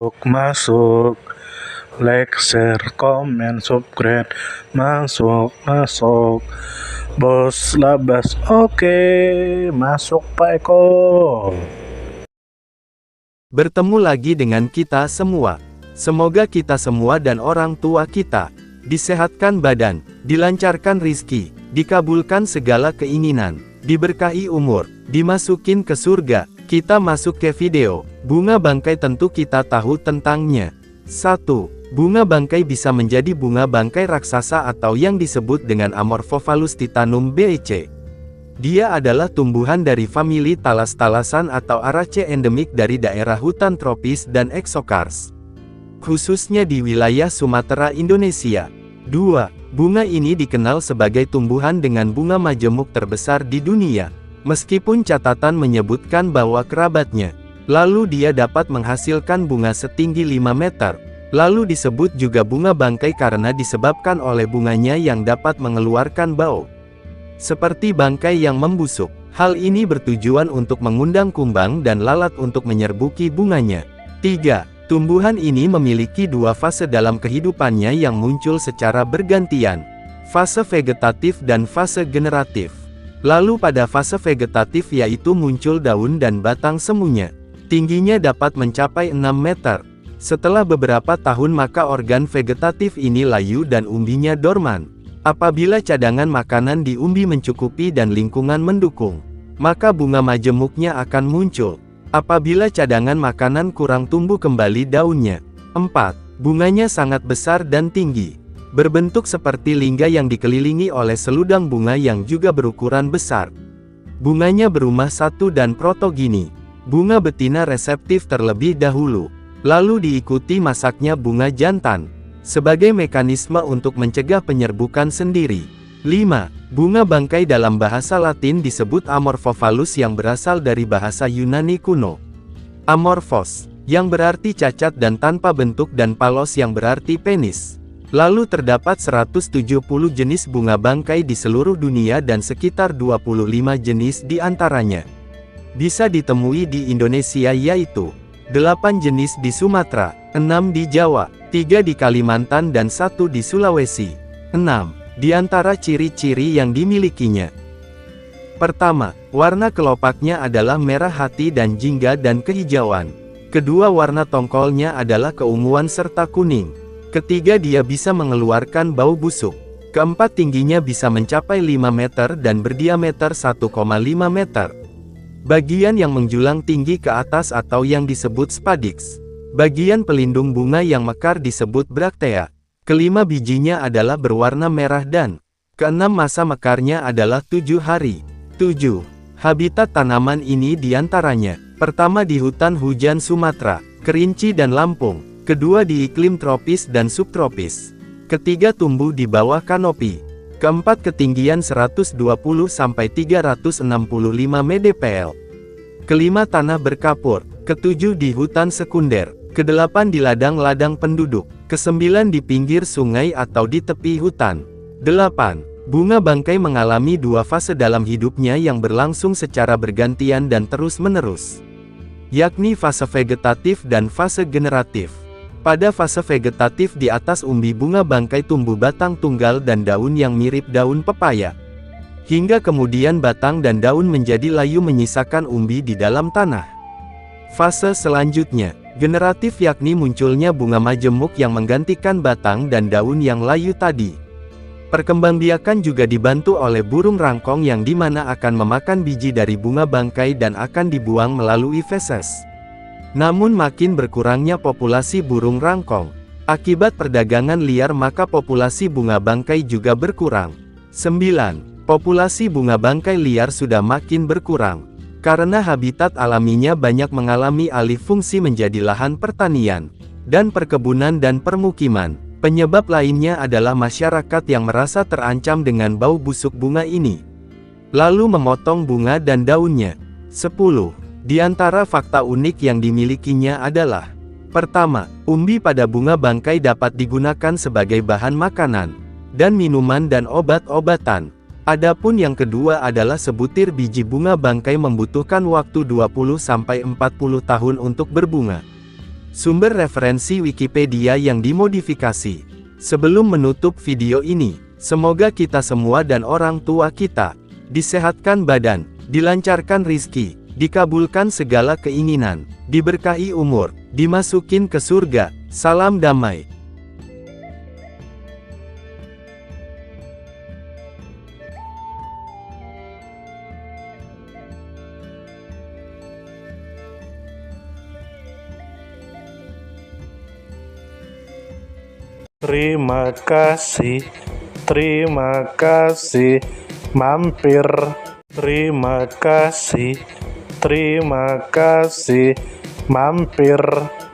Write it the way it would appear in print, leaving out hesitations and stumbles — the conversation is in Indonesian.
Masuk, like, share, komen, subscribe, masuk, bos labas, oke, masuk Pak Eko. Bertemu lagi dengan kita semua. Semoga kita semua dan orang tua kita disehatkan badan, dilancarkan rizki, dikabulkan segala keinginan, diberkahi umur, dimasukin ke surga. Kita masuk ke video. Bunga bangkai tentu kita tahu tentangnya. 1. Bunga bangkai bisa menjadi bunga bangkai raksasa atau yang disebut dengan Amorphophallus titanum bec. Dia adalah tumbuhan dari famili talas-talasan atau Araceae endemik dari daerah hutan tropis dan exokars, khususnya di wilayah Sumatera, Indonesia. 2. Bunga ini dikenal sebagai tumbuhan dengan bunga majemuk terbesar di dunia, meskipun catatan menyebutkan bahwa kerabatnya. Lalu dia dapat menghasilkan bunga setinggi 5 meter. Lalu disebut juga bunga bangkai karena disebabkan oleh bunganya yang dapat mengeluarkan bau seperti bangkai yang membusuk. Hal ini bertujuan untuk mengundang kumbang dan lalat untuk menyerbuki bunganya. 3. Tumbuhan ini memiliki dua fase dalam kehidupannya yang muncul secara bergantian, fase vegetatif dan fase generatif. Lalu pada fase vegetatif yaitu muncul daun dan batang semuanya. Tingginya dapat mencapai 6 meter. Setelah beberapa tahun maka organ vegetatif ini layu dan umbinya dorman. Apabila cadangan makanan di umbi mencukupi dan lingkungan mendukung, maka bunga majemuknya akan muncul. Apabila cadangan makanan kurang tumbuh kembali daunnya. 4. Bunganya sangat besar dan tinggi, berbentuk seperti lingga yang dikelilingi oleh seludang bunga yang juga berukuran besar. Bunganya berumah satu dan protogini. Bunga betina reseptif terlebih dahulu, lalu diikuti masaknya bunga jantan, sebagai mekanisme untuk mencegah penyerbukan sendiri. 5. Bunga bangkai dalam bahasa Latin disebut Amorphophallus yang berasal dari bahasa Yunani kuno. Amorphos, yang berarti cacat dan tanpa bentuk, dan phallos yang berarti penis. Lalu terdapat 170 jenis bunga bangkai di seluruh dunia dan sekitar 25 jenis di antaranya bisa ditemui di Indonesia, yaitu 8 jenis di Sumatera, 6 di Jawa, 3 di Kalimantan dan 1 di Sulawesi. 6. Di antara ciri-ciri yang dimilikinya. Pertama, warna kelopaknya adalah merah hati dan jingga dan kehijauan. Kedua, warna tongkolnya adalah keunguan serta kuning. Ketiga, dia bisa mengeluarkan bau busuk. Keempat, tingginya bisa mencapai 5 meter dan berdiameter 1,5 meter. Bagian yang menjulang tinggi ke atas atau yang disebut spadix. Bagian pelindung bunga yang mekar disebut braktea. Kelima, bijinya adalah berwarna merah dan keenam, masa mekarnya adalah 7 hari. 7. Habitat tanaman ini diantaranya: pertama, di hutan hujan Sumatera, Kerinci dan Lampung. Kedua, di iklim tropis dan subtropis. Ketiga, tumbuh di bawah kanopi. Keempat, ketinggian 120-365 mdpl. Kelima, tanah berkapur. Ketujuh, di hutan sekunder. Kedelapan, di ladang-ladang penduduk. Kesembilan, di pinggir sungai atau di tepi hutan. 8. Bunga bangkai mengalami dua fase dalam hidupnya yang berlangsung secara bergantian dan terus-menerus, yakni fase vegetatif dan fase generatif. Pada fase vegetatif, di atas umbi bunga bangkai tumbuh batang tunggal dan daun yang mirip daun pepaya. Hingga kemudian batang dan daun menjadi layu menyisakan umbi di dalam tanah. Fase selanjutnya, generatif, yakni munculnya bunga majemuk yang menggantikan batang dan daun yang layu tadi. Perkembangbiakan juga dibantu oleh burung rangkong yang dimana akan memakan biji dari bunga bangkai dan akan dibuang melalui feses. Namun makin berkurangnya populasi burung rangkong akibat perdagangan liar, maka populasi bunga bangkai juga berkurang. 9. Populasi bunga bangkai liar sudah makin berkurang karena habitat alaminya banyak mengalami alih fungsi menjadi lahan pertanian dan perkebunan dan permukiman. Penyebab lainnya adalah masyarakat yang merasa terancam dengan bau busuk bunga ini, lalu memotong bunga dan daunnya. 10. Di antara fakta unik yang dimilikinya adalah: pertama, umbi pada bunga bangkai dapat digunakan sebagai bahan makanan dan minuman dan obat-obatan. Adapun yang kedua adalah sebutir biji bunga bangkai membutuhkan waktu 20-40 tahun untuk berbunga. Sumber referensi Wikipedia yang dimodifikasi. Sebelum menutup video ini, semoga kita semua dan orang tua kita disehatkan badan, dilancarkan rizki, dikabulkan segala keinginan, diberkahi umur, dimasukin ke surga. Salam damai. Terima kasih, mampir. Terima kasih, mampir.